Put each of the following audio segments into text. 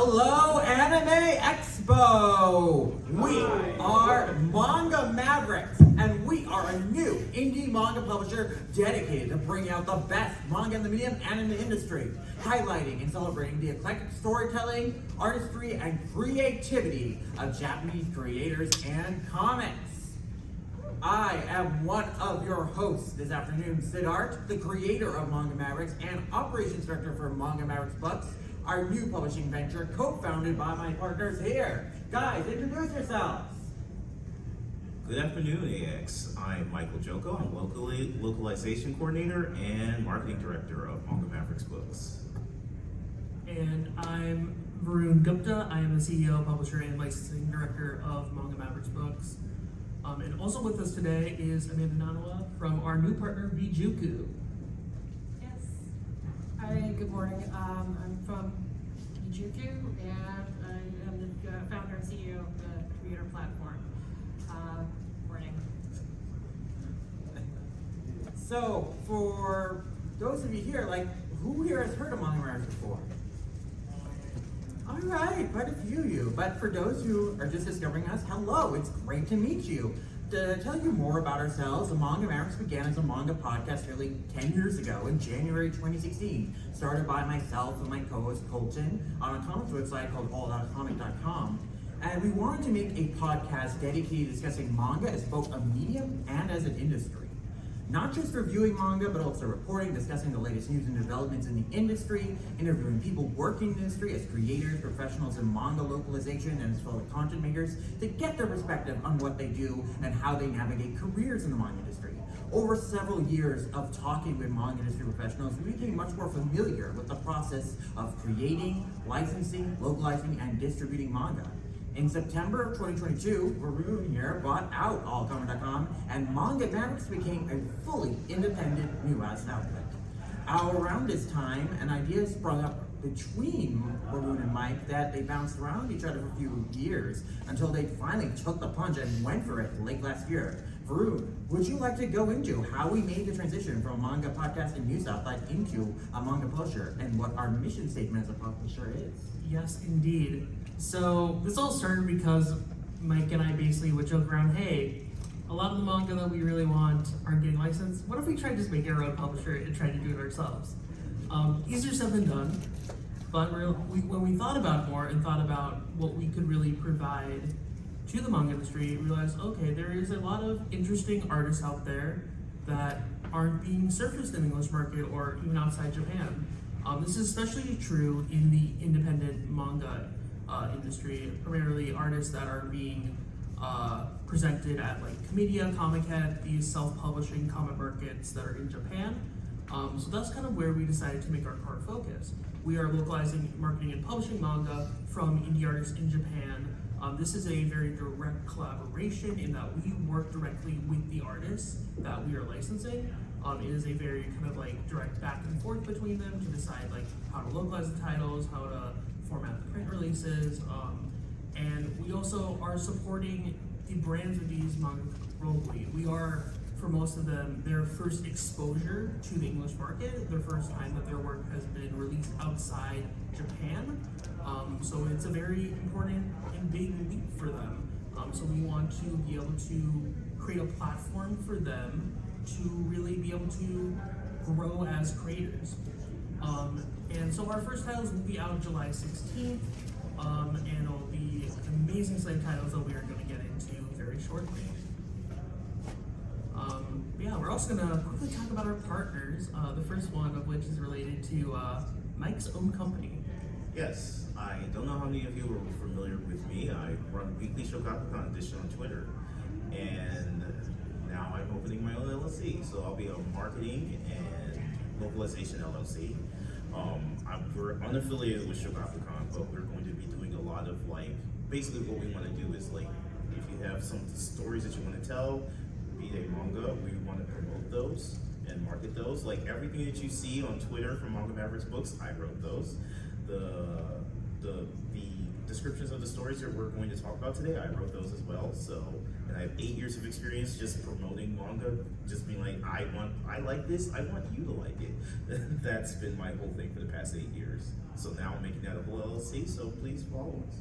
Hello, Anime Expo! We are Manga Mavericks, and we are a new indie manga publisher dedicated to bringing out the best manga in the medium and in the industry, highlighting and celebrating the eclectic storytelling, artistry, and creativity of Japanese creators and comics. I am one of your hosts this afternoon, Siddharth, the creator of Manga Mavericks and operations director for Manga Mavericks Books, our new publishing venture co-founded by my partners here. Guys, introduce yourselves. Good afternoon, AX. I'm Michael Joko. I'm localization coordinator and marketing director of Manga Mavericks Books. And I'm Varun Gupta. I am the CEO, publisher, and licensing director of Manga Mavericks Books. And also with us today is Amanda Nanawa from our new partner, Bijuku. Yes. Hi, good morning. I'm from Bijuku, and I am the founder and CEO of the Creator Platform. Morning. So, for those of you here, who here has heard of Manga Mavericks before? All right, quite a few of you. But for those who are just discovering us, hello, it's great to meet you. To tell you more about ourselves, the Manga Mavericks began as a manga podcast nearly 10 years ago in January 2016, started by myself and my co-host Colton on a comics website called all.comic.com. And we wanted to make a podcast dedicated to discussing manga as both a medium and as an industry. Not just reviewing manga, but also reporting, discussing the latest news and developments in the industry, interviewing people working in the industry as creators, professionals in manga localization, and as fellow content makers to get their perspective on what they do and how they navigate careers in the manga industry. Over several years of talking with manga industry professionals, we became much more familiar with the process of creating, licensing, localizing, and distributing manga. In September of 2022, Varun here bought out allcomic.com, and Manga Mavericks became a fully independent U.S. outlet. Around this time, an idea sprung up between Varun and Mike that they bounced around each other for a few years until they finally took the plunge and went for it late last year. Varun, would you like to go into how we made the transition from a manga podcast and news outlet into a manga publisher and what our mission statement as a publisher is? Yes, indeed. So this all started because Mike and I basically would joke around, hey, a lot of the manga that we really want aren't getting licensed. What if we tried to just make our own publisher and try to do it ourselves? Easier said than done. But when we thought about it more and thought about what we could really provide to the manga industry, we realized, okay, there is a lot of interesting artists out there that aren't being surfaced in the English market or even outside Japan. This is especially true in the independent manga industry, primarily artists that are being presented at Comedia, Comic Head, these self-publishing comic markets that are in Japan. So that's kind of where we decided to make our core focus. We are localizing, marketing, and publishing manga from indie artists in Japan. This is a very direct collaboration in that we work directly with the artists that we are licensing. It is a very kind of direct back and forth between them to decide how to localize the titles, how to format the print releases, and we also are supporting the brands of these manga globally. We are, for most of them, their first exposure to the English market, their first time that their work has been released outside Japan. So it's a very important and big leap for them. So we want to be able to create a platform for them to really be able to grow as creators. And so our first titles will be out July 16th, and it'll be amazing slate titles that we are going to get into very shortly. Yeah, we're also going to quickly talk about our partners, the first one of which is related to Mike's own company. Yes, I don't know how many of you are familiar with me. I run Weekly Shogakukan Edition on Twitter, and now I'm opening my own LLC. So I'll be a marketing and localization LLC. We're unaffiliated with Shogakukan, but we're going to be doing a lot of basically what we want to do is if you have some stories that you want to tell, be they manga, we want to promote those and market those. Everything that you see on Twitter from Manga Mavericks Books, I wrote those. The descriptions of the stories that we're going to talk about today, I wrote those as well. So, and I have 8 years of experience just promoting manga, just being like, I like this, I want you to like it. That's been my whole thing for the past 8 years. So now I'm making that a whole LLC, so please follow us.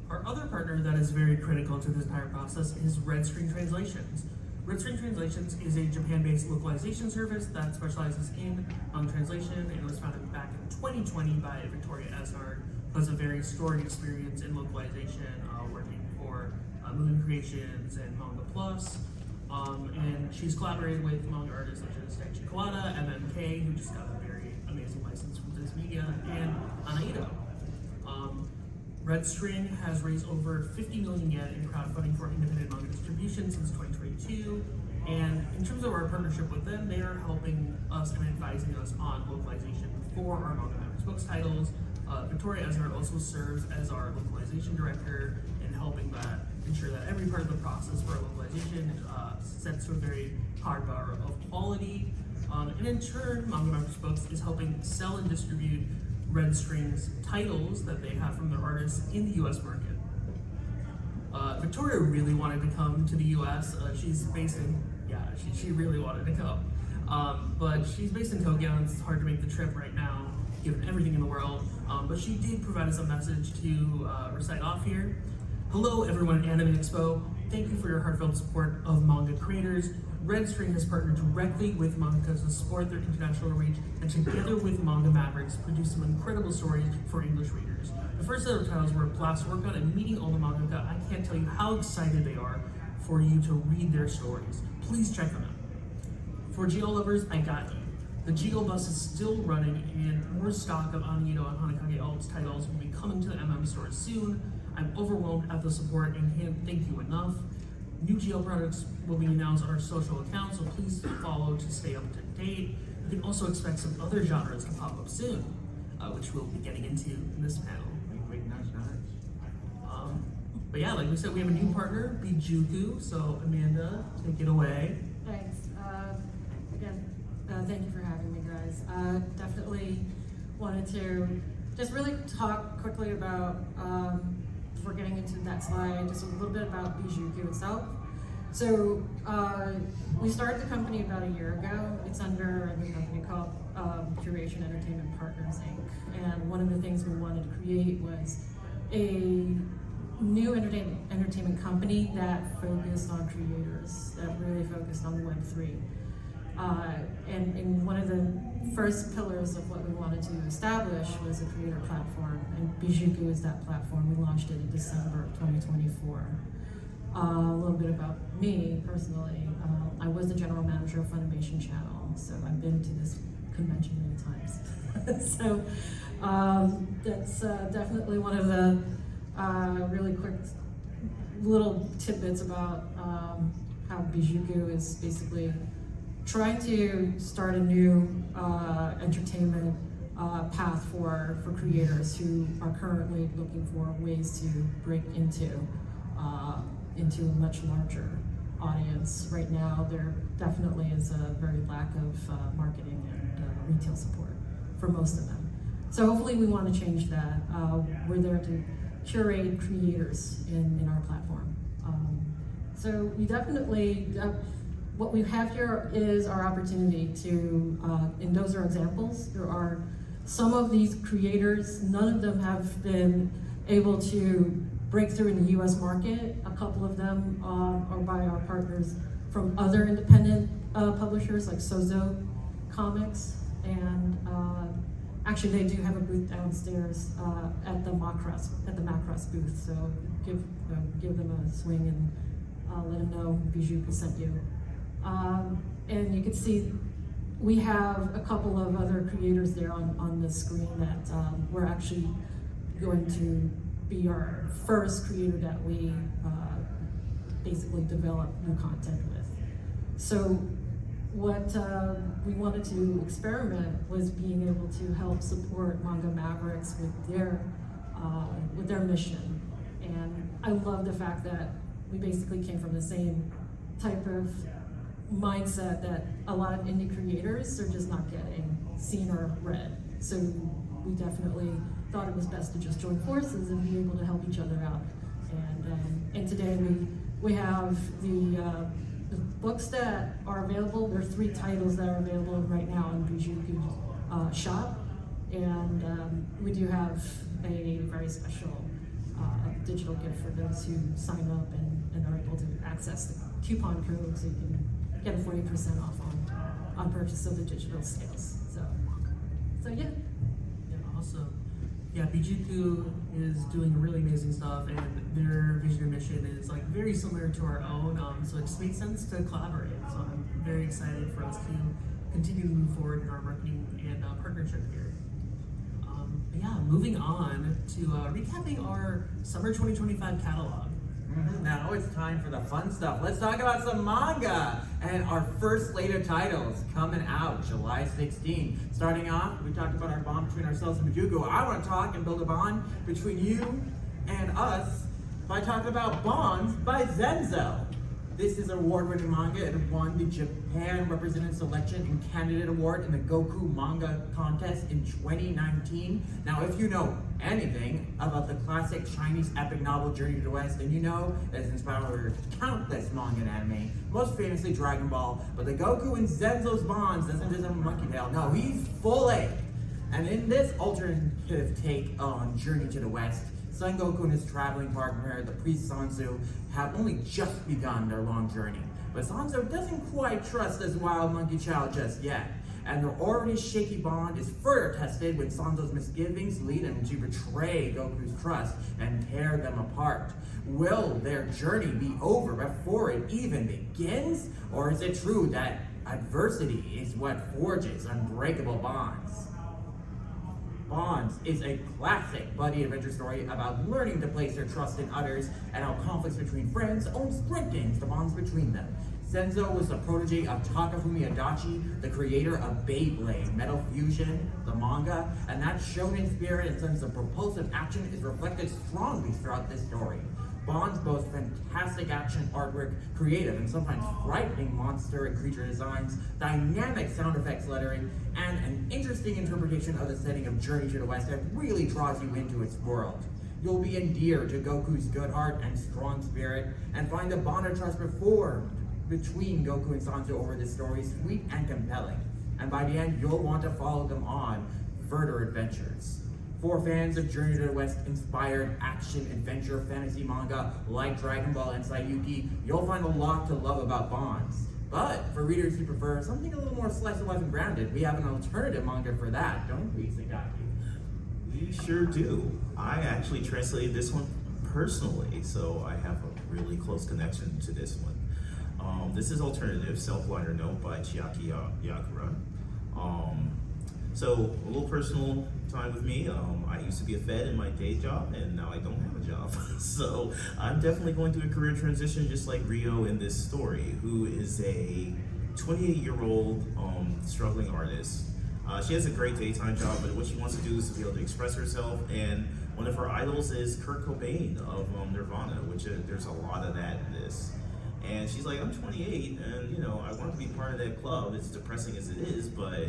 Our other partner that is very critical to this entire process is Red String Translations. Red String Translations is a Japan-based localization service that specializes in translation, and it was founded back in 2020 by Victoria Esnard, who has a very storied experience in localization, working for Moon Creations and Manga Plus. And she's collaborated with manga artists such as Daichi Kawada, MMK, who just got a very amazing license from Viz Media, and Anaido. Red String has raised over 50 million yen in crowdfunding for independent manga distribution since 2022. And in terms of our partnership with them, they are helping us and advising us on localization for our Manga Mavericks Books titles. Victoria Esnard also serves as our localization director in helping that ensure that every part of the process for our localization sets to a very high bar of quality. And in turn, Manga Mavericks Books is helping sell and distribute Red String's titles that they have from their artists in the US market. Victoria really wanted to come to the US. She's based in, she really wanted to come. But she's based in Tokyo, and it's hard to make the trip right now, given everything in the world. But she did provide us a message to recite off here. Hello everyone at Anime Expo. Thank you for your heartfelt support of manga creators. Red String has partnered directly with mangakas to support their international reach, and together with Manga Mavericks, produce some incredible stories for English readers. The first set of titles were a blast to work on, and meeting all the mangaka, I can't tell you how excited they are for you to read their stories. Please check them out. For Geo lovers, I got you. The Geo bus is still running, and more stock of Anaido and Hanakage Alps titles will be coming to the MM stores soon. I'm overwhelmed at the support and can't thank you enough. New Geo products will be announced on our social accounts, so please follow to stay up to date. You can also expect some other genres to pop up soon, which we'll be getting into in this panel. Wait, nice. But yeah, like we said, we have a new partner, Bijuku. So Amanda, take it away. Thanks. Again, thank you for having me, guys. Definitely wanted to just really talk quickly about, before getting into that slide, just a little bit about Bijuku itself. So we started the company about a year ago. It's under a new company called Curation Entertainment Partners, Inc. And one of the things we wanted to create was a new entertainment company that focused on creators, that really focused on Web3. And one of the first pillars of what we wanted to establish was a creator platform, and Bijuku is that platform. We launched it in December of 2024. A little bit about me personally. I was the general manager of Funimation Channel, so I've been to this convention many times. So that's definitely one of the really quick little tidbits about how Bijuku is basically trying to start a new entertainment path for creators who are currently looking for ways to break into a much larger audience. Right now, there definitely is a very lack of marketing and retail support for most of them. So hopefully we want to change that. We're there to curate creators in our platform. So we definitely, what we have here is our opportunity to, and those are examples. There are some of these creators, none of them have been able to break through in the US market. A couple of them are by our partners from other independent publishers like Sozo Comics, and actually they do have a booth downstairs at the Macross booth, so give them a swing and let them know Bijuku sent you. And you can see we have a couple of other creators there on the screen that we're actually going to be our first creator that we basically develop new content with. So what we wanted to experiment was being able to help support Manga Mavericks with their mission. And I love the fact that we basically came from the same type of mindset that a lot of indie creators are just not getting seen or read. So we definitely thought it was best to just join forces and be able to help each other out. And today we have the books that are available. There are 3 titles that are available right now in Bijuku's shop, and we do have a very special digital gift for those who sign up and are able to access the coupon code, so you can get a 40% off on purchase of the digital sales. So yeah. Yeah, awesome. Yeah, Bijuku is doing really amazing stuff, and their vision and mission is like very similar to our own. So it just makes sense to collaborate. So I'm very excited for us to continue to move forward in our marketing and partnership here. But yeah, moving on to recapping our summer 2025 catalog. Now it's time for the fun stuff. Let's talk about some manga. And our first slate of titles coming out July 16. Starting off, we talked about our bond between ourselves and Bijuku. I want to talk and build a bond between you and us by talking about Bonds by Zenzo. This is an award-winning manga. It won the Japan Representative Selection and Candidate Award in the Goku Manga Contest in 2019. Now, if you know anything about the classic Chinese epic novel Journey to the West, then you know that it's inspired countless manga and anime, most famously Dragon Ball. But the Goku in Zenzo's Bonds doesn't just have a monkey tail. No, he's full A. And in this alternative take on Journey to the West, Son Goku and his traveling partner, the priest Sansu, have only just begun their long journey. But Sansu doesn't quite trust this wild monkey child just yet. And their already shaky bond is further tested when Sansu's misgivings lead him to betray Goku's trust and tear them apart. Will their journey be over before it even begins? Or is it true that adversity is what forges unbreakable bonds? Bonds is a classic buddy adventure story about learning to place your trust in others and how conflicts between friends only strengthens the bonds between them. Zenzo was the protege of Takafumi Adachi, the creator of Beyblade, Metal Fusion, the manga, and that shonen spirit and sense of propulsive action is reflected strongly throughout this story. Bonds boasts fantastic action artwork, creative and sometimes frightening monster and creature designs, dynamic sound effects lettering, and an interesting interpretation of the setting of Journey to the West that really draws you into its world. You'll be endeared to Goku's good heart and strong spirit, and find the bond of trust between Goku and Sansu over this story sweet and compelling. And by the end, you'll want to follow them on further adventures. For fans of Journey to the West inspired action adventure fantasy manga like Dragon Ball and Saiyuki, you'll find a lot to love about Bonds. But for readers who prefer something a little more slice of life and grounded, we have an alternative manga for that, don't we, Sagaki? We sure do. I actually translated this one personally, so I have a really close connection to this one. This is Alternative Self-Liner Note by Chiaki Yakura. So a little personal time with me. I used to be a Fed in my day job, and now I don't have a job. So I'm definitely going through a career transition, just like Rio in this story, who is a 28-year-old struggling artist. She has a great daytime job, but what she wants to do is to be able to express herself. And one of her idols is Kurt Cobain of Nirvana, which there's a lot of that in this. And she's like, I'm 28, and you know, I want to be part of that club. As depressing as it is, but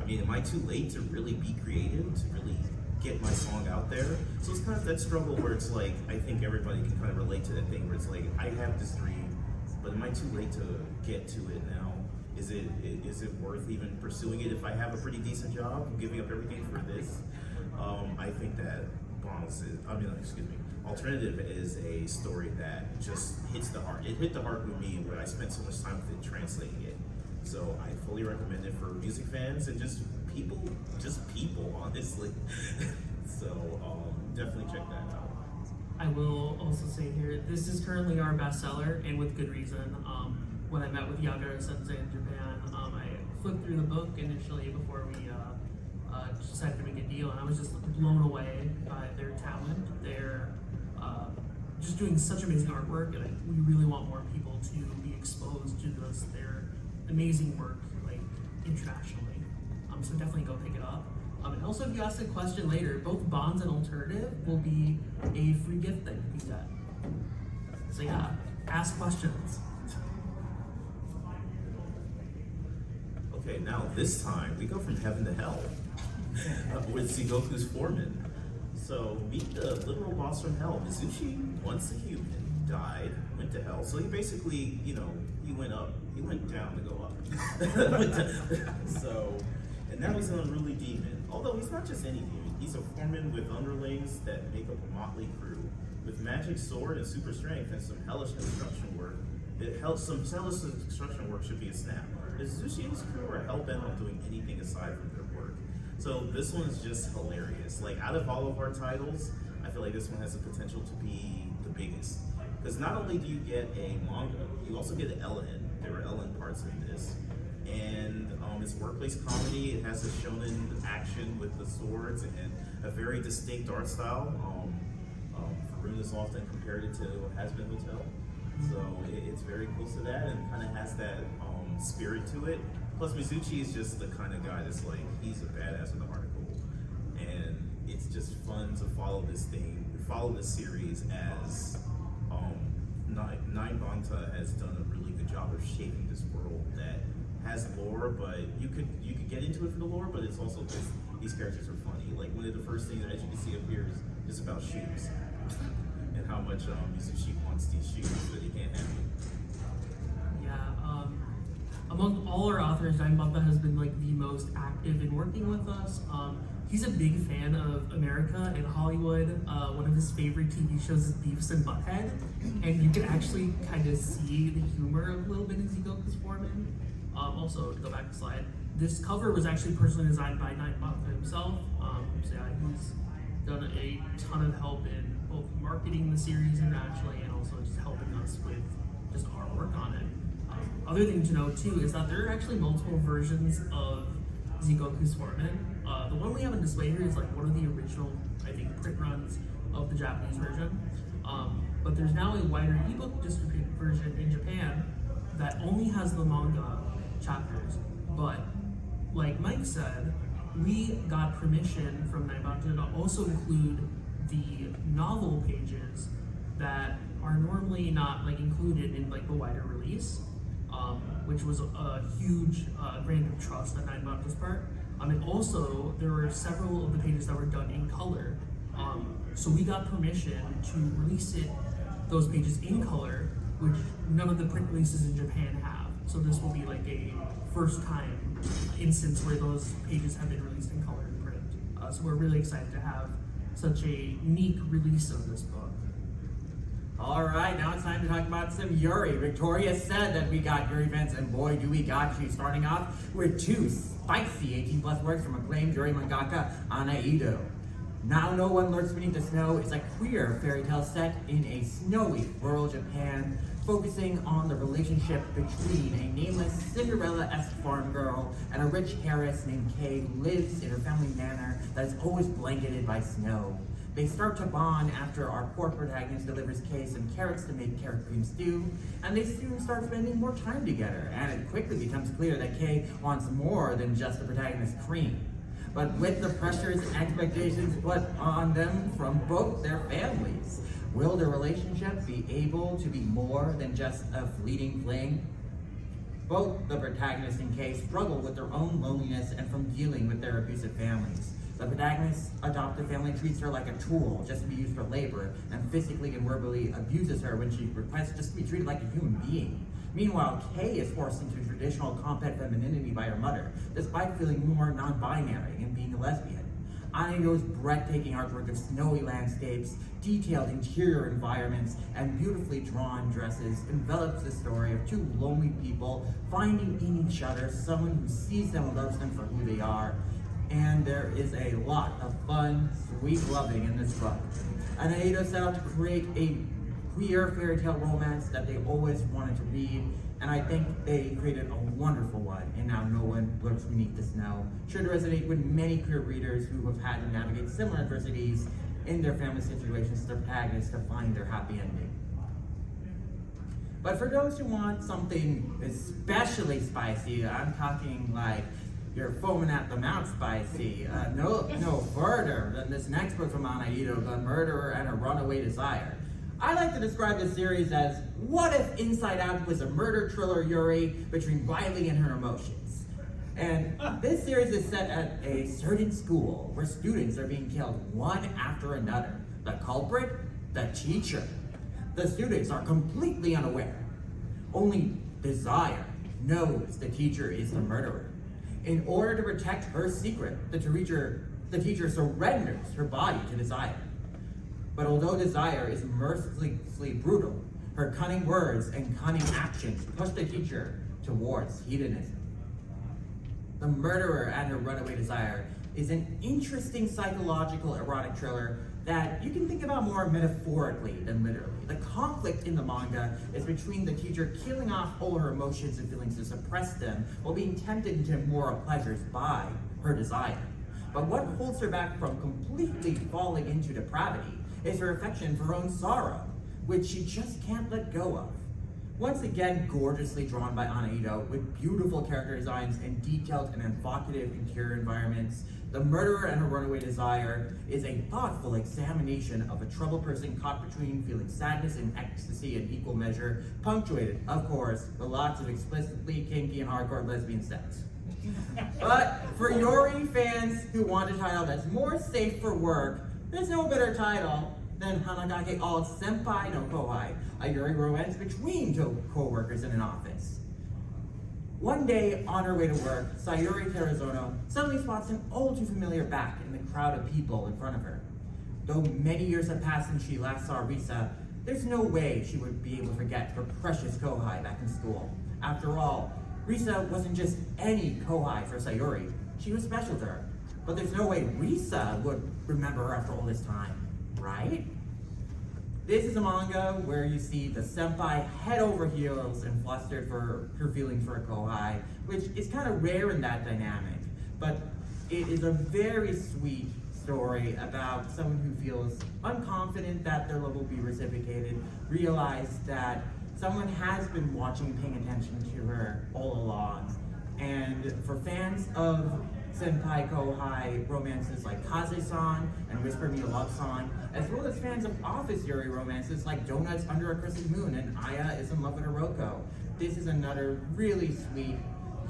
I mean, am I too late to really be creative, to really get my song out there? So it's kind of that struggle where it's like, I think everybody can kind of relate to that thing where it's like, I have this dream, but am I too late to get to it now? Is it worth even pursuing it if I have a pretty decent job and giving up everything for this? I think that Alternative is a story that just hits the heart. It hit the heart with me when I spent so much time with it translating it. So I fully recommend it for music fans and just people, honestly. So definitely check that out. I will also say here, this is currently our bestseller, and with good reason. When I met with Yagura Sensei in Japan, I flipped through the book initially before we decided to make a deal, and I was just blown away by their talent. They're just doing such amazing artwork, and we really want more people to be exposed to their amazing work, like internationally. So definitely go pick it up. And also, if you ask a question later, both Bonds and Alternative will be a free gift that you can get. So yeah, ask questions. Okay, now this time we go from heaven to hell with Sengoku's foreman. So meet the literal boss from hell. Mizuchi, once a human, died, went to hell. So he basically, he went up. He went down to go up. And now he's an unruly demon. Although he's not just any demon. He's a foreman with underlings that make up a motley crew. With magic sword and super strength and some hellish construction work, some hellish construction work should be a snap. Mizuchi and his crew are hell-bent on doing anything aside from their work. So this one's just hilarious. Like, out of all of our titles, I feel like this one has the potential to be the biggest. Because not only do you get a manga, you also get an LN. There are LN parts in this. And it's workplace comedy. It has a shonen action with the swords and a very distinct art style. Farun has often compared it to Has-Been Hotel. So it's very close to that and kind of has that spirit to it. Plus, Mizuchi is just the kind of guy that's like, he's a badass with a heart of gold. And it's just fun to follow this series as Nine Banta has done a really good job of shaping this world that has lore, but you could get into it for the lore, but it's also just, these characters are funny. Like, one of the first things that you can see up here is about shoes. And how much Mizuchi wants these shoes that he can't have. Yeah, among all our authors, Nine Banta has been like the most active in working with us. He's a big fan of America and Hollywood. One of his favorite TV shows is Beavis and Butthead, and you can actually kind of see the humor a little bit in Zigoku's Foreman. Also, to go back a slide, this cover was actually personally designed by Nine Banta himself. So yeah, he's done a ton of help in both marketing the series internationally and also just helping us with just our work on it. Other thing to note too is that there are actually multiple versions of Zigoku's Foreman. The one we have on display here is like one of the original, I think, print runs of the Japanese version. But there's now a wider ebook distributed version in Japan that only has the manga chapters. But like Mike said, we got permission from Nine Banta to also include the novel pages that are normally not like included in like the wider release, which was a huge grain of trust on Nine Banta's part. And also there were several of the pages that were done in color. So we got permission to release those pages in color, which none of the print releases in Japan have. So this will be like a first time instance where those pages have been released in color in print. So we're really excited to have such a unique release of this book. All right, now it's time to talk about some Yuri. Victoria said that we got Yuri fans, and boy, do we got you. Starting off with two spicy 18+ works from acclaimed Yuri mangaka Ana Ito. Now No One Lurks Beneath the Snow is a queer fairy tale set in a snowy rural Japan, focusing on the relationship between a nameless Cinderella-esque farm girl and a rich heiress named Kay who lives in her family manor that is always blanketed by snow. They start to bond after our poor protagonist delivers Kay some carrots to make carrot cream stew, and they soon start spending more time together, and it quickly becomes clear that Kay wants more than just the protagonist's cream. But with the pressures and expectations put on them from both their families, will the relationship be able to be more than just a fleeting fling? Both the protagonist and Kay struggle with their own loneliness and from dealing with their abusive families. The protagonist's adoptive family treats her like a tool, just to be used for labor, and physically and verbally abuses her when she requests just to be treated like a human being. Meanwhile, Kay is forced into traditional compact femininity by her mother, despite feeling more non-binary and being a lesbian. Anayo's breathtaking artwork of snowy landscapes, detailed interior environments, and beautifully drawn dresses envelops the story of two lonely people finding in each other someone who sees them and loves them for who they are. And there is a lot of fun, sweet loving in this book. Anayo set out to create a queer fairy tale romance that they always wanted to read, and I think they created a wonderful one, and Now No One Lurks Beneath the Snow. Sure to resonate with many queer readers who have had to navigate similar adversities in their family situations to their protagonists to find their happy ending. But for those who want something especially spicy, I'm talking like you're foaming at the mouth spicy, no further than this next book from Ana Ito, The Murderer and Her Runaway Desire. I like to describe this series as, what if Inside Out was a murder thriller Yuri between Riley and her emotions? And this series is set at a certain school where students are being killed one after another. The culprit? The teacher. The students are completely unaware. Only Desire knows the teacher is the murderer. In order to protect her secret, the teacher surrenders her body to Desire. But although Desire is mercilessly brutal, her cunning words and cunning actions push the teacher towards hedonism. The Murderer and Her Runaway Desire is an interesting psychological erotic thriller that you can think about more metaphorically than literally. The conflict in the manga is between the teacher killing off all her emotions and feelings to suppress them while being tempted into moral pleasures by her desire. But what holds her back from completely falling into depravity is her affection for her own sorrow, which she just can't let go of. Once again, gorgeously drawn by Ana Ito, with beautiful character designs and detailed and evocative interior environments, The Murderer and Her Runaway Desire is a thoughtful examination of a troubled person caught between feeling sadness and ecstasy in equal measure, punctuated, of course, with lots of explicitly kinky and hardcore lesbian sex. But for Yuri fans who want a title that's more safe for work, there's no better title than Hanagake All Senpai no Kohai, a Yuri romance between two co-workers in an office. One day, on her way to work, Sayuri Terazono suddenly spots an all too familiar back in the crowd of people in front of her. Though many years have passed since she last saw Risa, there's no way she would be able to forget her precious Kohai back in school. After all, Risa wasn't just any Kohai for Sayuri, she was special to her. But there's no way Risa would remember her after all this time, right? This is a manga where you see the senpai head over heels and flustered for her feelings for a Kohai, which is kind of rare in that dynamic. But it is a very sweet story about someone who feels unconfident that their love will be reciprocated, realize that someone has been watching and paying attention to her all along. And for fans of senpai Kohai romances like Kaze-san and Whisper Me a Love Song, as well as fans of Office Yuri romances like Donuts Under a Crescent Moon and Aya is in Love with Hiroko. This is another really sweet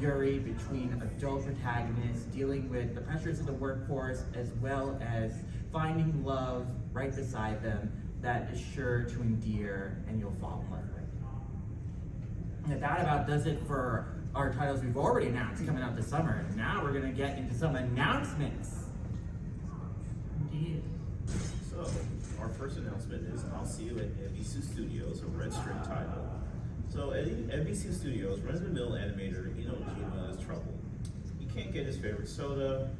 Yuri between adult protagonists dealing with the pressures of the workforce as well as finding love right beside them that is sure to endear and you'll fall in love with. And that about does it for our titles we've already announced coming out this summer. Now we're gonna get into some announcements. Indeed. So, our first announcement is I'll see you at NBC Studios, a red string title. So, at NBC Studios, run-of-the-mill animator Inojima is troubled. He can't get his favorite soda.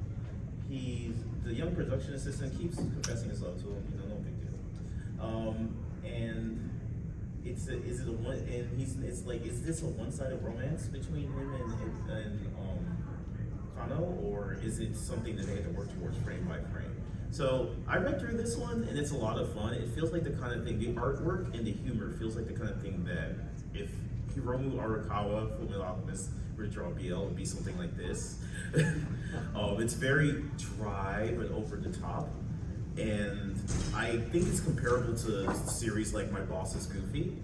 The young production assistant keeps confessing his love to him. No big deal. And is this a one-sided romance between him and Kano, or is it something that they had to work towards frame by frame? So I read through this one, and it's a lot of fun. It feels like the kind of thing, the artwork and the humor feels like the kind of thing that if Hiromu Arakawa, Fullmetal Alchemist, were to draw BL, it would be something like this. It's very dry but over the top. And I think it's comparable to series like My Boss is Goofy,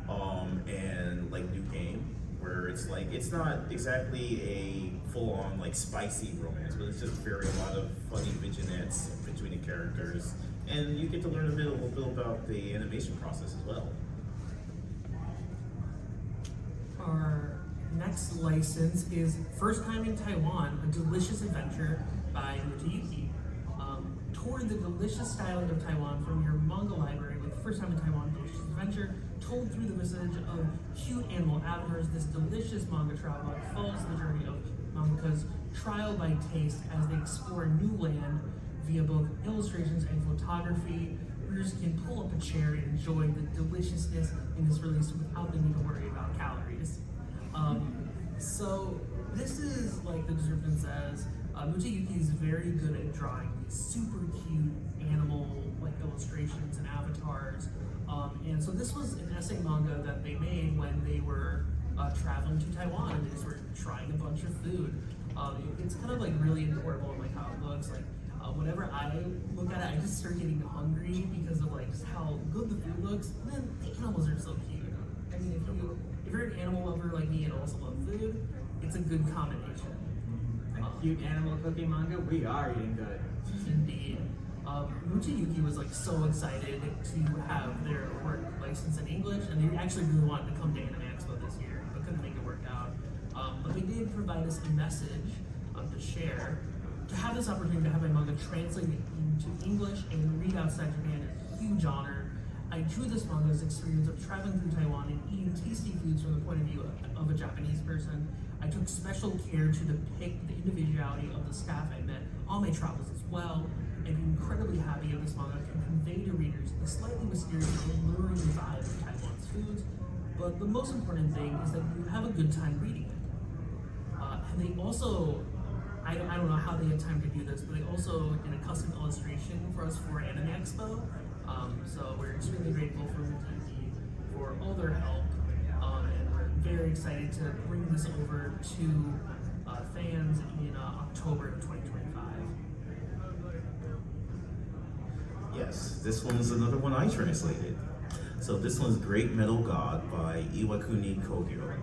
and like New Game, where it's like, it's not exactly a full-on like spicy romance, but it's just a lot of funny vignettes between the characters, and you get to learn a little bit about the animation process as well. Our next license is First Time in Taiwan, A Delicious Adventure by Mutayuki. Tour the delicious styling of Taiwan from your manga library with First Time in Taiwan, Delicious Adventure, told through the visage of cute animal avatars. This delicious manga traveler follows the journey of mangakas trial by taste as they explore new land via both illustrations and photography. Readers can pull up a chair and enjoy the deliciousness in this release without the need to worry about calories. So this is, like the description says, Mutayuki is very good at drawing these super cute animal like illustrations and avatars. And so this was an essay manga that they made when they were traveling to Taiwan and they just were trying a bunch of food. It's kind of like really adorable in like how it looks. Like whenever I look at it, I just start getting hungry because of like how good the food looks. And then the animals are so cute. I mean, if you're an animal lover like me and also love food, it's a good combination. cute animal cooking manga, we are eating good. Indeed. Mochiyuki was like so excited to have their work licensed in English, and they actually really wanted to come to Anime Expo this year, but couldn't make it work out. But they did provide us a message to share. To have this opportunity to have my manga translated into English and read outside Japan is a huge honor. I drew this manga's experience of traveling through Taiwan and eating tasty foods from the point of view of a Japanese person. I took special care to depict the individuality of the staff I met on my travels as well. I'm incredibly happy that this manga can convey to readers the slightly mysterious and alluring vibe of Taiwan's foods, but the most important thing is that you have a good time reading it. And they also, I don't know how they had time to do this, but they also did a custom illustration for us for Anime Expo. So we're extremely grateful for Mutiki for all their help, and we're very excited to bring this over to fans in October of 2025. Yes, this one's another one I translated. So this one's Great Metal God by Iwakuni Kogyo.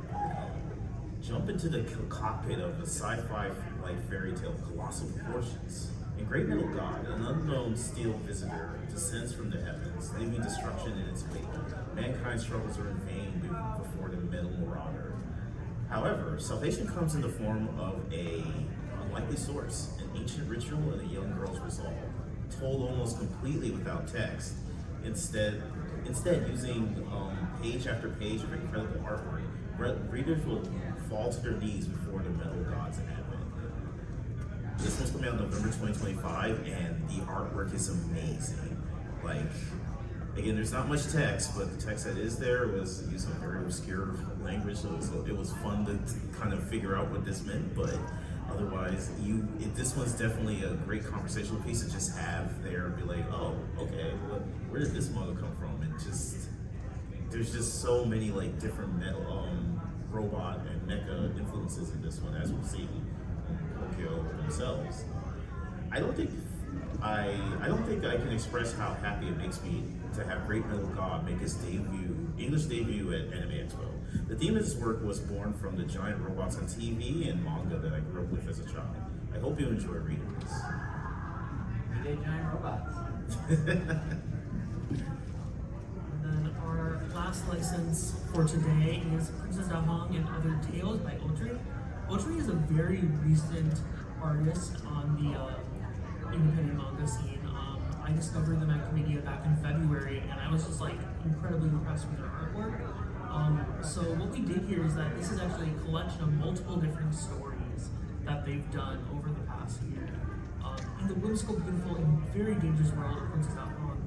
Jump into the cockpit of a sci-fi like fairy tale of colossal proportions. In Great Metal God, an unknown steel visitor descends from the heavens, leaving destruction in its wake. Mankind's struggles are in vain before the metal marauder. However, salvation comes in the form of a unlikely source, an ancient ritual and a young girl's resolve, told almost completely without text. Instead using page after page of incredible artwork, readers will fall to their knees before the metal god's advent. This one's coming out November 2025, and the artwork is amazing. Like, again, there's not much text, but the text that is there was using a very obscure language, so it was fun to kind of figure out what this meant. But otherwise, this one's definitely a great conversational piece to just have there and be like, oh, okay, where did this manga come from? And there's just so many like different metal, robot and mecha influences in this one, as we'll see Tokyo themselves. I don't think I can express how happy it makes me to have Great Metal God make his English debut at Anime Expo. The theme of this work was born from the giant robots on TV and manga that I grew up with as a child. I hope you enjoy reading this. We did giant robots. And then our last license for today is Princess Dahong and Other Tales by Audrey. Audrey is a very recent artist on the independent manga scene. I discovered them at Comedia back in February, and I was just like incredibly impressed with their artwork. So what we did here is that this is actually a collection of multiple different stories that they've done over the past year. In the whimsical, beautiful, and very dangerous world of Princess Dahong,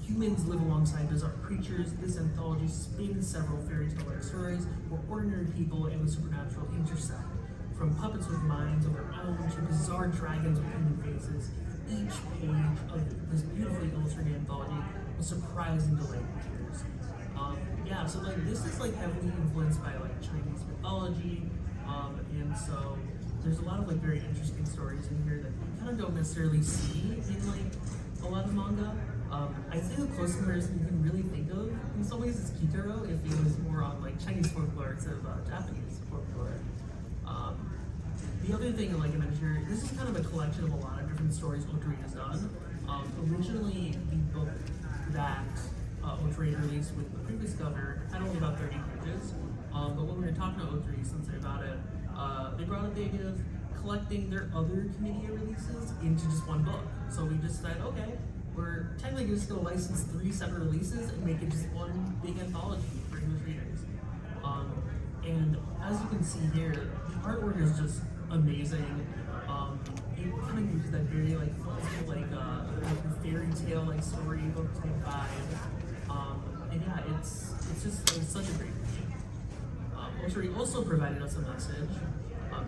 humans live alongside bizarre creatures. This anthology spins several fairy tale-like stories where ordinary people and the supernatural intersect. From puppets with minds of their own to bizarre dragons with human faces, each page of this beautifully illustrated anthology will surprise and delight readers. So like this is like heavily influenced by like Chinese mythology, and so there's a lot of like very interesting stories in here that you kind of don't necessarily see in like a lot of manga. I'd say the closest comparison you can really think of in some ways is Kitaro if it was more on like Chinese folklore instead of Japanese folklore. The other thing, like I mentioned here, this is kind of a collection of a lot of different stories Audrey has done. Originally, the book that Audrey released with the previous cover had only about 30 pages. But when we were talking to Audrey Sensei about it, they brought up the idea of collecting their other Comedia releases into just one book. So we just said, okay, we're technically just going to license 3 separate releases and make it just one big anthology for English readers. And as you can see here, the artwork is just amazing. It kind of uses that very like fairy tale like storybook type vibe. And yeah, it's such a great read. Audrey also provided us a message.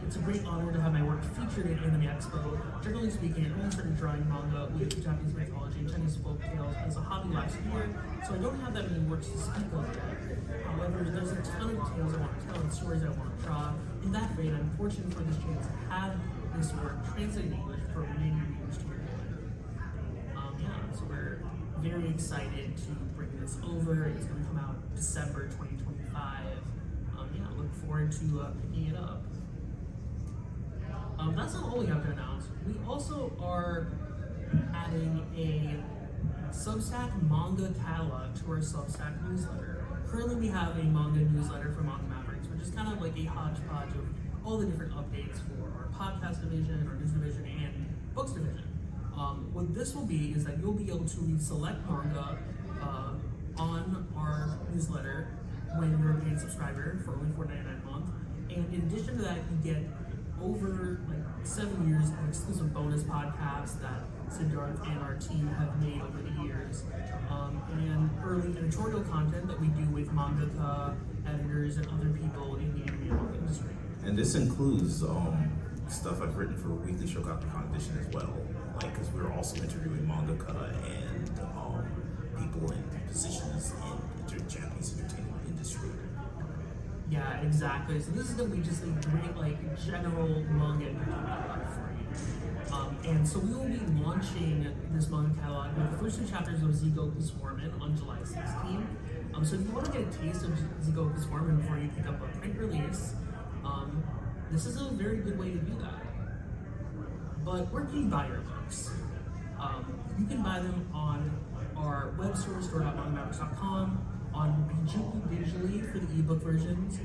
It's a great honor to have my work featured at Anime Expo. Generally speaking, I only started drawing manga with Japanese mythology and Chinese folk tales as a hobby last year, so I don't have that many works to speak of yet. However, there's a ton of tales I want to tell and stories I want to draw. In that vein, I'm fortunate for this chance to have this work translated in English for many readers to read. So we're very excited to bring this over. It's going to come out December 2025. Look forward to picking it up. That's not all we have to announce. We also are adding a Substack manga catalog to our Substack newsletter. Currently, we have a manga newsletter for Manga Mavericks, which is kind of like a hodgepodge of all the different updates for our podcast division, our news division, and books division. What this will be is that you'll be able to read select manga on our newsletter when you're a paid subscriber for only $4.99 a month. And in addition to that, you get over 7 years of exclusive bonus podcasts that Siddharth and our team have made over the years, and early editorial content that we do with mangaka, editors, and other people in the anime manga industry. And this includes stuff I've written for Weekly Shogakukan edition as well, because we're also interviewing mangaka and people in positions in the Japanese entertainment industry. Yeah, exactly. So this is going to be just a great, general manga entertainment catalog for you. And so we will be launching this manga catalog with the first 2 chapters of Zigoku's Foreman on July 16th. So if you want to get a taste of Zigoku's Foreman before you pick up a print release, this is a very good way to do that. But where can you buy your books? You can buy them on our web store.mangamavericks.com, on Bijuku digitally for the ebook versions.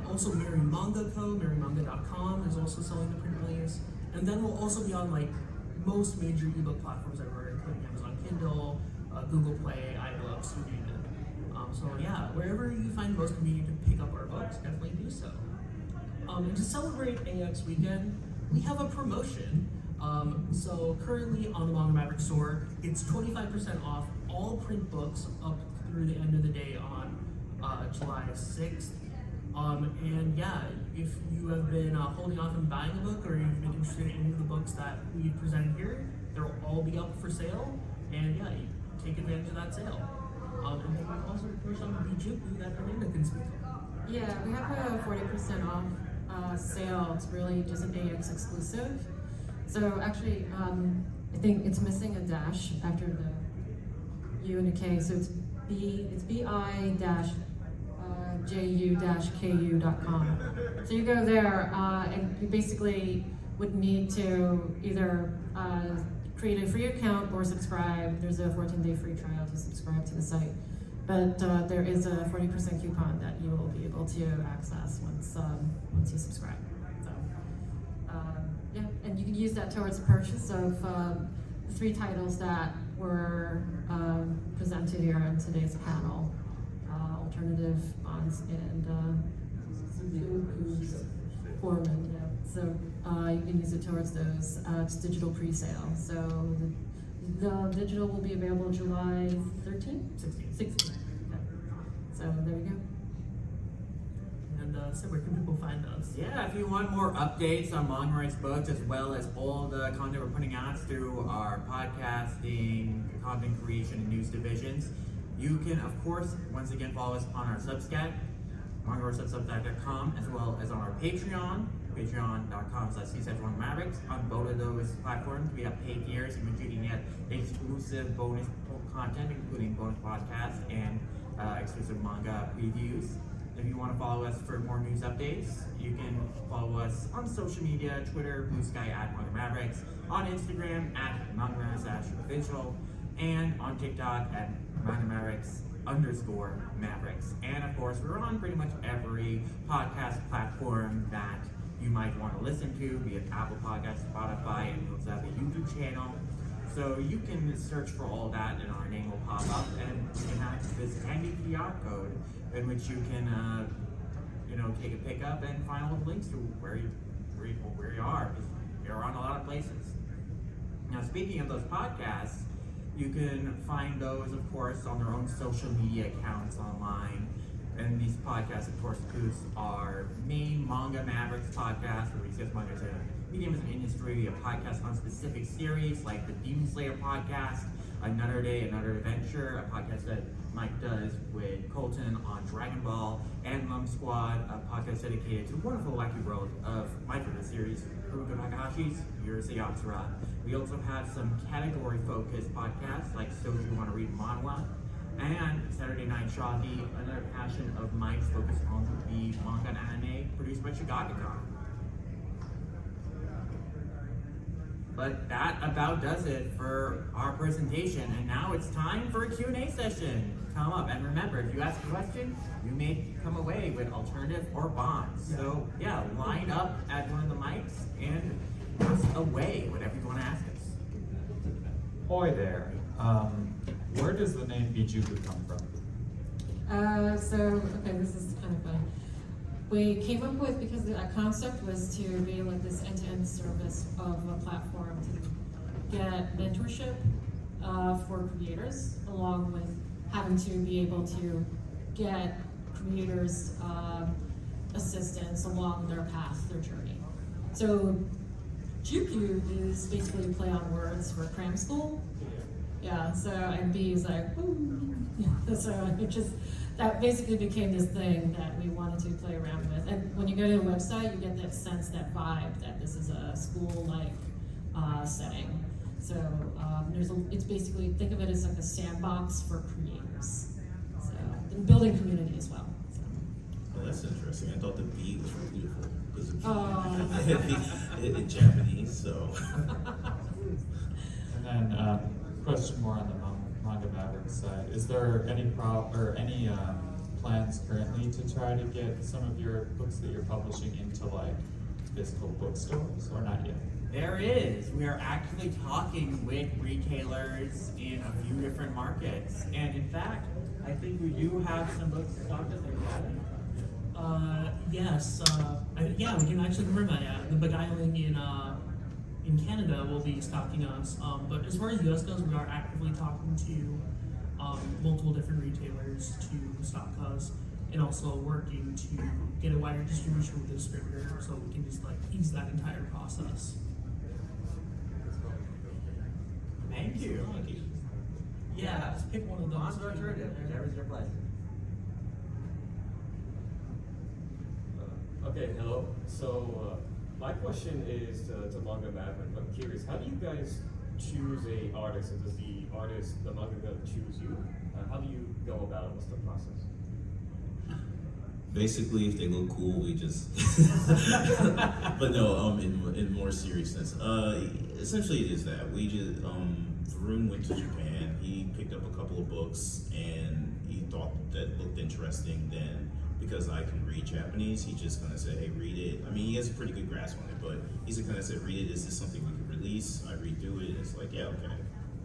Also, Merry Manga Co., merrymanga.com is also selling the print release. And then we'll also be on most major ebook platforms everywhere, including Amazon Kindle, Google Play, iBooks, you name it. So yeah, wherever you find most convenient to pick up our books, definitely do so. And to celebrate AX Weekend, we have a promotion. So currently on the Manga Mavericks store, it's 25% off all print books up through the end of the day on July 6th. And yeah, if you have been holding off and buying a book, or you've been interested in any of the books that we presented here, they'll all be up for sale. And yeah, you take advantage of that sale. And then we also push on Bijuku that Amanda can speak of. Yeah, we have a 40% off sale. It's really just an AX exclusive. So actually, I think it's missing a dash after the U and a K. So it's bi-ju-ku.com. So you go there, and you basically would need to either create a free account or subscribe. There's a 14-day free trial to subscribe to the site. But there is a 40% coupon that you will be able to access once you subscribe. So yeah, and you can use that towards the purchase of the 3 titles that were presented here on today's panel: Alternative Bonds and Zigoku's Foreman. Yeah. So you can use it towards those. It's digital pre-sale. So the digital will be available July 13th? 16th. Okay. So there we go. And so where can people find us? Yeah, if you want more updates on Manga Mavericks Books, as well as all the content we're putting out through our podcasting, content creation, and news divisions, you can, of course, once again, follow us on our Substack, mangavericks.substack.com, as well as on our Patreon, patreon.com/C/MangaMavericks. On both of those platforms, we have paid tiers in which you can get exclusive bonus content, including bonus podcasts and exclusive manga previews. If you want to follow us for more news updates, you can follow us on social media, Twitter, Blue Sky @Manga Mavericks, on Instagram @MangaMavericks_official, and on TikTok @MangaMavericks_Mavericks. And of course, we're on pretty much every podcast platform that you might want to listen to, be it Apple Podcasts, Spotify, and we also have a YouTube channel. So you can search for all that and our name will pop up, and you can have this handy QR code in which you can take a pickup and find all the links to where you are, because you're on a lot of places. Now, speaking of those podcasts, you can find those, of course, on their own social media accounts online. And these podcasts, of course, boost our main Manga Mavericks podcast, where we discuss manga as a medium, as an industry, a podcast on specific series, like the Demon Slayer podcast, Another Day, Another Adventure, a podcast that Mike does with Colton on Dragon Ball, and Lum Squad, a podcast dedicated to the wonderful wacky world of my favorite series, Haruka Takahashi's Urusei Yatsura. We also have some category-focused podcasts, like So Do You Want to Read Manhwa, and Saturday Night Shogi, another passion of Mike's focused on the manga and anime produced by Shogakukan. But that about does it for our presentation. And now it's time for a Q&A session. Come up, and remember, if you ask a question, you may come away with alternative or bonds. So yeah, line up at one of the mics and ask away whatever you want to ask us. Hoi there. Where does the name Bijuku come from? This is kind of fun. We came up with, because the concept was to be like this end-to-end service of a platform to get mentorship for creators, along with having to be able to get creators assistance along their path, their journey. So Juku is basically a play on words for cram school. Yeah, so, and B is like, ooh. Yeah, so that basically became this thing that we wanted to play around with. And when you go to the website, you get that sense, that vibe, that this is a school-like setting. So it's basically, think of it as like a sandbox for creators. So, and building community as well. So. Oh, that's interesting. I thought the B was really beautiful because of Oh. in Japanese, so. And then, question more on the Manga Mavericks side. Is there any plans currently to try to get some of your books that you're publishing into like physical bookstores, or not yet? There is. We are actually talking with retailers in a few different markets. And in fact, I think we do have some books stocked at the Yes. Yeah, we can actually confirm that. Yeah. The Beguiling in Canada will be stocking us. But as far as US goes, we are actively talking to multiple different retailers to stock us, and also working to get a wider distribution with the distributor, so we can just like ease that entire process. Thank you. Yeah, just pick one of those. Bonds or alternative, whatever's your pleasure. Okay, hello. So my question is to Manga Maverick. I'm curious, how do you guys choose a artist? And does the artist, the mangaka, choose you? How do you go about it? What's the process? Basically, if they look cool, we just. But no, in more seriousness, essentially it is that we just Varun went to Japan. He picked up a couple of books and he thought that looked interesting. Then, because I can read Japanese, he just kind of said, "Hey, read it." I mean, he has a pretty good grasp on it, but he just kind of said, "Read it. Is this something we could release?" I read through it. And it's like, yeah, okay.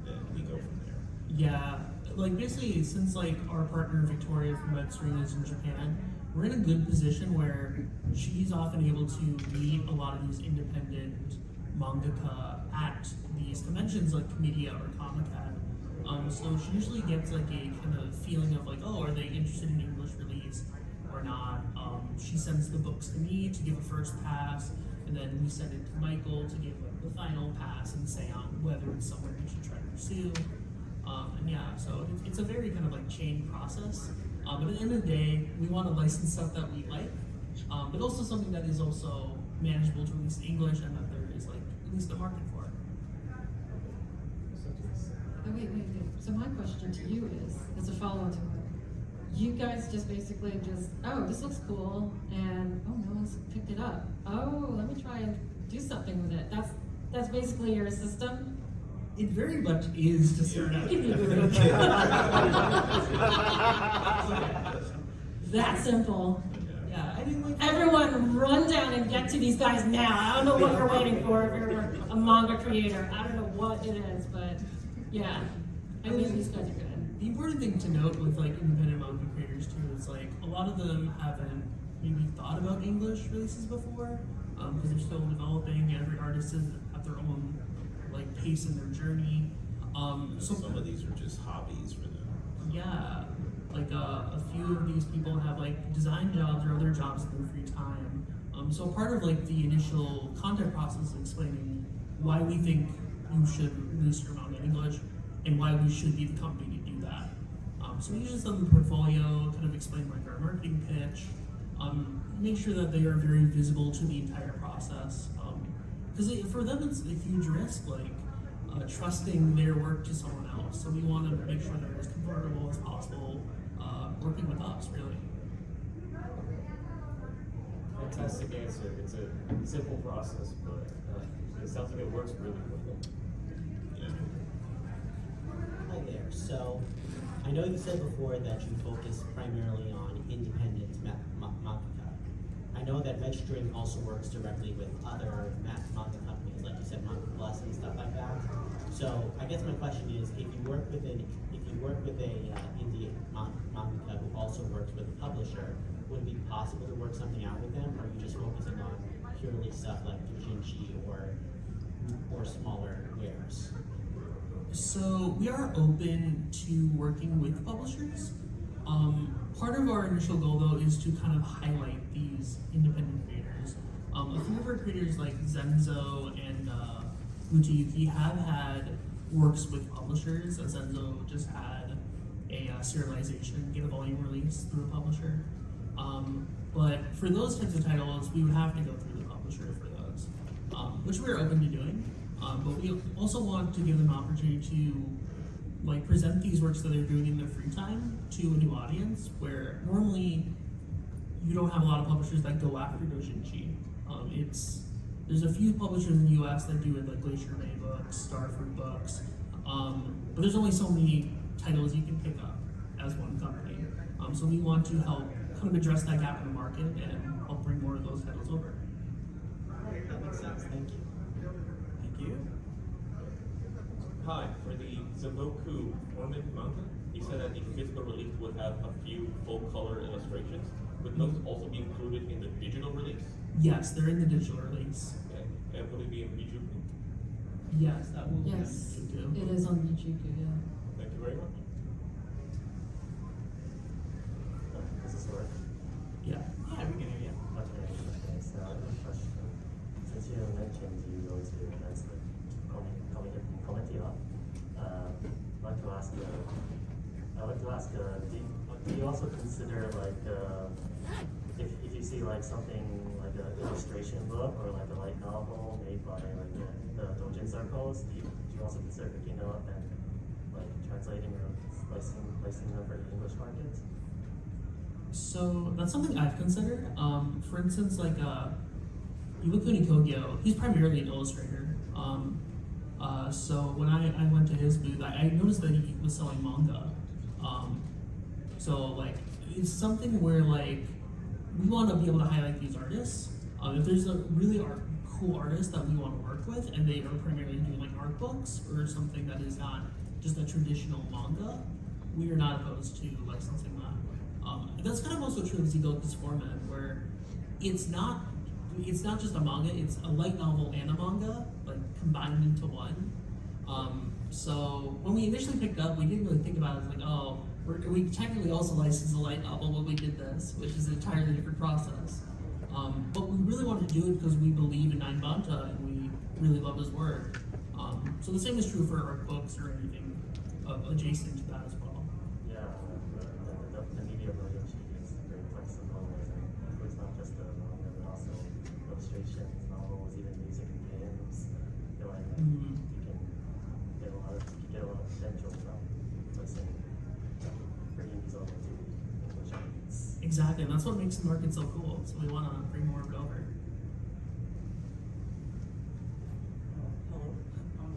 Then we go from there. Yeah, like basically, since like our partner Victoria from Web Serena is in Japan, we're in a good position where she's often able to meet a lot of these independent mangaka at these conventions like Comedia or Comic-Con. So she usually gets like a kind of feeling of like, oh, are they interested in English release or not? She sends the books to me to give a first pass, and then we send it to Michael to give the final pass and say on whether it's somewhere we should try to pursue. And yeah, so it's a very kind of like chain process. But at the end of the day, we want to license stuff that we like, but also something that is also manageable to release in English and that there is like at least a market for it. Oh, wait. So my question to you is, as a follow-up to her, you guys just basically oh, this looks cool, and oh, no one's picked it up. Oh, let me try and do something with it. That's basically your system? It very much is to start out. That simple. Yeah, I didn't like Everyone run down and get to these guys now. I don't know what you're waiting for if you're a manga creator. I don't know what it is, but yeah. I mean, these guys are good. The important thing to note with like independent manga creators too is like a lot of them haven't maybe thought about English releases before because they're still developing. Every artist is at their own like pace in their journey. So Some of these are just hobbies for them. yeah, like a few of these people have like design jobs or other jobs in their free time. So part of like the initial content process is explaining why we think you should release your manga in English and why we should be the company to do that. So we usually send them a portfolio, kind of explain like our marketing pitch, make sure that they are very visible to the entire process. Because for them it's a huge risk, like trusting their work to someone else. So we want to make sure they're as comfortable as possible working with us, really. Fantastic answer. It's a simple process, but It sounds like it works really well. Yeah. Hi there. So, I know you said before that you focus primarily on independent manga. I know that Redstream also works directly with other manga companies, like you said, Manga Plus and stuff like that. So, I guess my question is, if you work with a indie mangaka who also works with a publisher, would it be possible to work something out with them, or are you just focusing on purely stuff like doujinshi or smaller wares? So we are open to working with publishers. Part of our initial goal though is to kind of highlight these independent creators. A few of our creators like Zenzo and Fujiyuki have had works with publishers. Zenzo just had a serialization, get a volume release through a publisher. But for those types of titles, we would have to go through the publisher for those, which we're open to doing. But we also want to give them an opportunity to present these works that they're doing in their free time to a new audience, where normally you don't have a lot of publishers that go after doujinshi. There's a few publishers in the U.S. that do it, like Glacier Bay Books, Starfruit Books, but there's only so many titles you can pick up as one company. So we want to help kind of address that gap in the market and help bring more of those titles over. That makes sense. Thank you. Thank you. Hi, for the Zamoku Foreman manga, he said that the physical release would have a few full color illustrations. Would those also be included in the digital release? Yes, they're in the digital release. Okay. And will it be in Mijuku? Yes, that will Yes, be too. it is on Mijuku, yeah. Thank you very much. Does this work? Yeah. Yeah, we can hear you. Okay, so I have a question. Since you mentioned you go to events like Cometia, I'd like to ask, do you also consider if you see something like an illustration book or like a light novel made by the doujin circles, do you also consider picking them up and translating or placing them for the English markets? So that's something I've considered. For instance, Iwakuni Kogyo, he's primarily an illustrator. So when I went to his booth, I noticed that he was selling manga. It's something where we want to be able to highlight these artists. If there's a really cool artist that we want to work with, and they are primarily doing art books or something that is not just a traditional manga, we are not opposed to licensing that. That's kind of also true of Zigoku's format, where it's not just a manga, it's a light novel and a manga, combined into one. So when we initially picked up, we didn't really think about it as we technically also licensed a light novel when we did this, which is an entirely different process. But we really wanted to do it because we believe in Nine Banta and we really love his work. So the same is true for art books or anything adjacent to that as well. Yeah, the media version is very flexible, and it's not just the manga, but also illustrations, novels, even music and games. I feel like Mhm. you can get a lot of potential from bringing these over to English audience. Exactly, and that's what makes the market so cool. So we want to bring more of it over. Hello.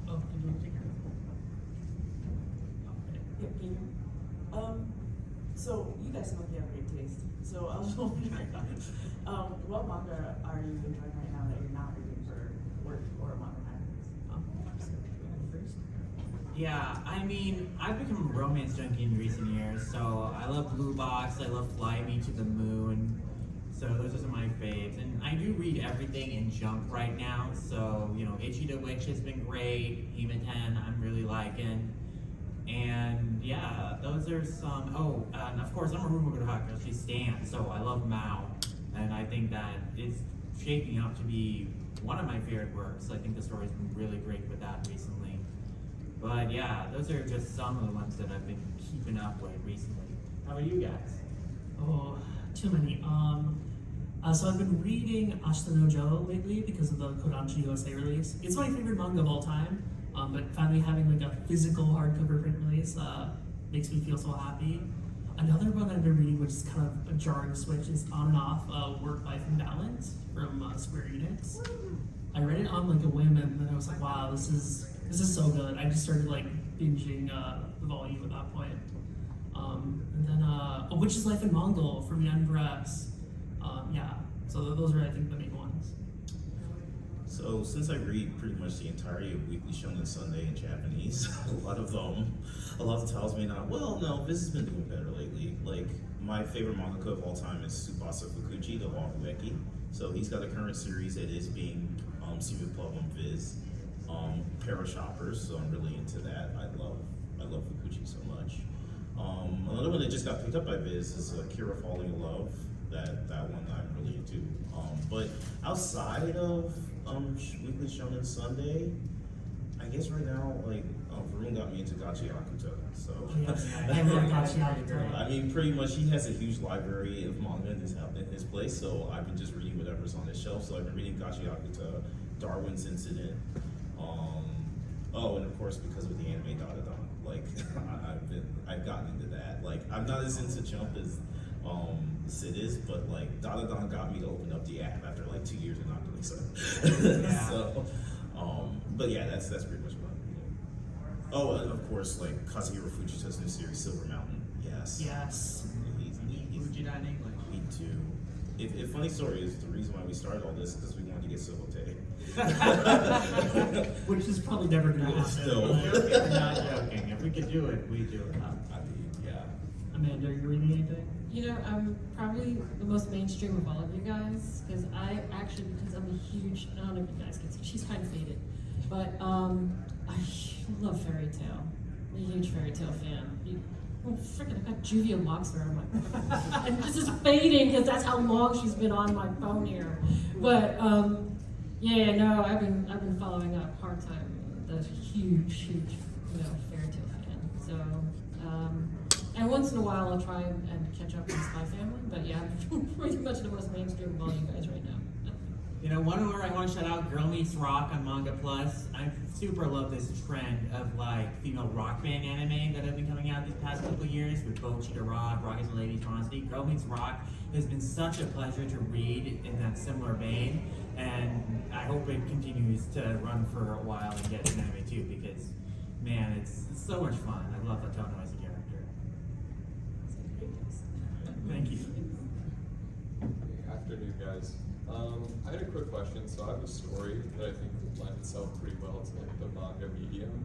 Oh, did you want to take care of it? Yeah, can you? So you guys must have great taste. So I was wondering, what manga are you enjoying right now that you're not reading for work or Manga Mavericks? Yeah, I've become a romance junkie in recent years, so I love Blue Box, I love Fly Me to the Moon, so those are some of my faves. And I do read everything in Jump right now, so, Ichi the Witch has been great, Hime-ten I'm really liking, and yeah, those are some, and of course, I'm a Rumor Haku, she's Stan, so I love Mao, and I think that is shaping up to be one of my favorite works. I think the story's been really great with that recently. But yeah, those are just some of the ones that I've been keeping up with recently. How about you guys? Oh, too many. So I've been reading Ashita no Joe lately because of the Kodansha USA release. It's my favorite manga of all time, but finally having a physical hardcover print release makes me feel so happy. Another one I've been reading, which is kind of a jarring switch, is On and Off, Work Life and Balance from Square Enix. I read it on like a whim, and then I was like, wow, this is so good. I just started like binging the volume at that point. And then A Witch's Life in Mongol from Jan Bress. Yeah, so those are I think the main ones. So since I read pretty much the entirety of Weekly Shonen Sunday in Japanese, a lot of the titles may not. Well, no, this has been doing better lately. Like my favorite mangaka of all time is Tsubasa Fukuji, the Wahubeki. So he's got a current series that is being s'il vous plaît on Viz, Parashoppers. So I'm really into that. I love Fukuji so much. Another one that just got picked up by Viz is Kira Falling in Love. That one I'm really into. But outside of Weekly Shonen Sunday, I guess right now, like, Varun got me into Gachi Akuta, so. I love Gachi Akuta. I mean, pretty much, he has a huge library of manga in his place, so I've been just reading whatever's on his shelf. So I've been reading Gachi Akuta, Darwin's Incident, and of course, because of the anime Dada-dan, like, I've gotten into that. Like, I'm not as into Jump as Sid is, but like Dada-dan got me to open up the app after like 2 years of not doing so. Yeah. So, but yeah, that's pretty much what I'm reading. Oh, and of course, like Kazuhiro Fujita's new series, Silver Mountain. Yes. Yes. He's Fujita in English. me too. If funny story is the reason why we started all this because we wanted to get Silvertail. Which is probably never gonna happen. Still. We're not joking. If we could do it, we do it. I mean, yeah. Amanda, are you reading anything? You know, I'm probably the most mainstream of all of you guys, because I'm a huge, I don't know if you guys can see, she's kind of faded, but I love Fairy Tail. I'm a huge Fairy Tail fan. Freaking, I've got Juvia Monster on my and this is fading because that's how long she's been on my phone here. But yeah, no, I've been following up hard time. The huge, Fairy Tail fan. So and once in a while I'll try and catch up with Spy Family. But yeah, I'm pretty much the most mainstream of all you guys right now. You know, one where I want to shout out Girl Meets Rock on Manga Plus. I super love this trend of like female rock band anime that have been coming out these past couple of years with Bo Cheetah Rock, Rock is a Lady, Tronity. Girl Meets Rock has been such a pleasure to read in that similar vein, and I hope it continues to run for a while and get an anime too, because man, it's so much fun. I love Otono as a character. Thank you. Afternoon, guys. I had a quick question. So I have a story that I think would lend itself pretty well to like the manga medium.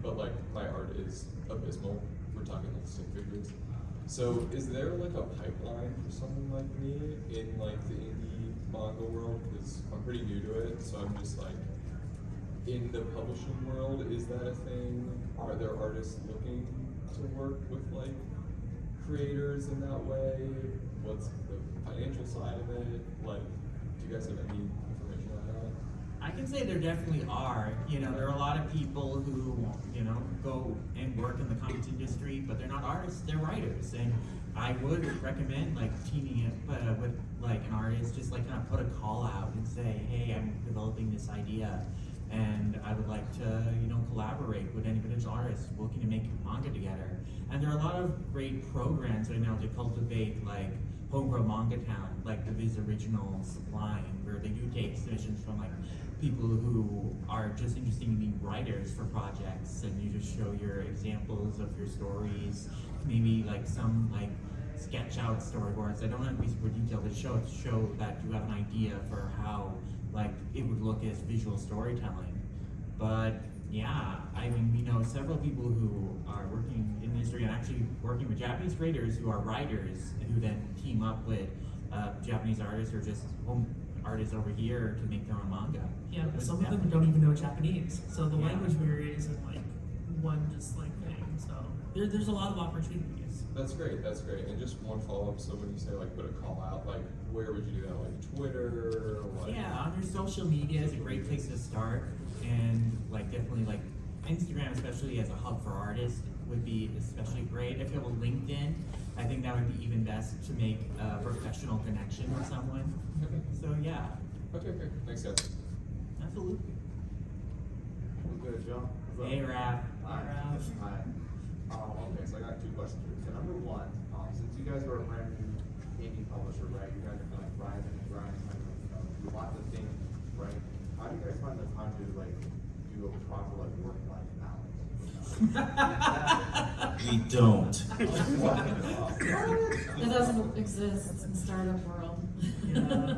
But like my art is abysmal. We're talking like stick figures. So is there like a pipeline for someone like me in like the indie manga world? Because I'm pretty new to it. So I'm just like, in the publishing world, is that a thing? Are there artists looking to work with like creators in that way? What's the financial side of it? Like, do you guys have any information on that? I can say there definitely are. You know, there are a lot of people who, you know, go and work in the comics industry, but they're not artists, they're writers. And I would recommend like teaming up with like an artist, just like kind of put a call out and say, hey, I'm developing this idea, and I would like to, you know, collaborate with any potential artists looking to make manga together. And there are a lot of great programs right now to cultivate like homegrown manga talent, like the Viz Original Supply, where they do take submissions from like people who are just interested in being writers for projects, and you just show your examples of your stories, maybe like some like sketch out storyboards. They don't have to be super detailed, but show that you have an idea for how like it would look as visual storytelling. But yeah, I mean, we know several people who are working in the industry and actually working with Japanese creators who are writers and who then team up with Japanese artists or just home artists over here to make their own manga. Yeah, but some of them don't even know Japanese, so the Yeah. language barrier isn't like one just like thing. So there's a lot of opportunities. That's great. That's great. And just one follow up. So when you say like put a call out, like where would you do that? Like Twitter? Or like... Yeah, on your social media is a great place to start, and like definitely like Instagram, especially as a hub for artists, would be especially great. If you have a LinkedIn, I think that would be even best to make a professional connection with someone. Okay. So yeah, Okay, great. Thanks, guys. absolutely. What's good, Joe? What's up? Hey, Raph. Hi. Hi. Okay, so I got two questions for you. So number one, since you guys are a brand new indie publisher, right? You guys are kind of rising and grinding, kind of, do lots of things, right? how do you guys find the time to like do a proper like work-life balance? We don't. It doesn't exist in the startup world. Yeah.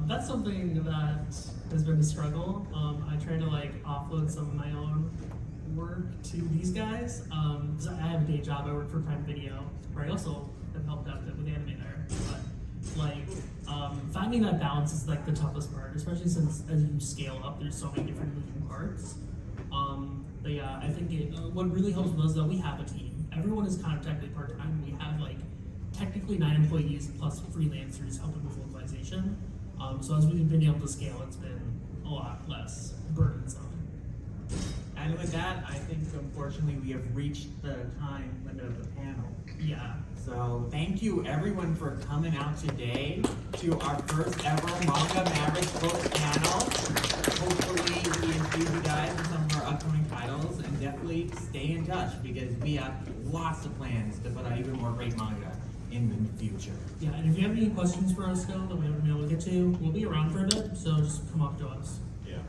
That's something that has been a struggle. I try to like offload some of my own work to these guys. Because I have a day job. I work for Prime Video, where I also have helped out with anime there. But like finding that balance is like the toughest part, especially since as you scale up, there's so many different moving parts. But yeah, I think what really helps with us though, we have a team. Everyone is kind of technically part time. We have like technically 9 employees plus freelancers helping with localization. So as we've been able to scale, it's been a lot less burdensome. And with that, I think unfortunately we have reached the time limit of the panel. Yeah. So thank you everyone for coming out today to our first ever Manga Mavericks Books panel. Hopefully we infuse you guys with some of our upcoming titles, and definitely stay in touch because we have lots of plans to put out even more great manga in the future. Yeah, and if you have any questions for us still that we haven't been able to get to, we'll be around for a bit, so just come up to us. Yeah.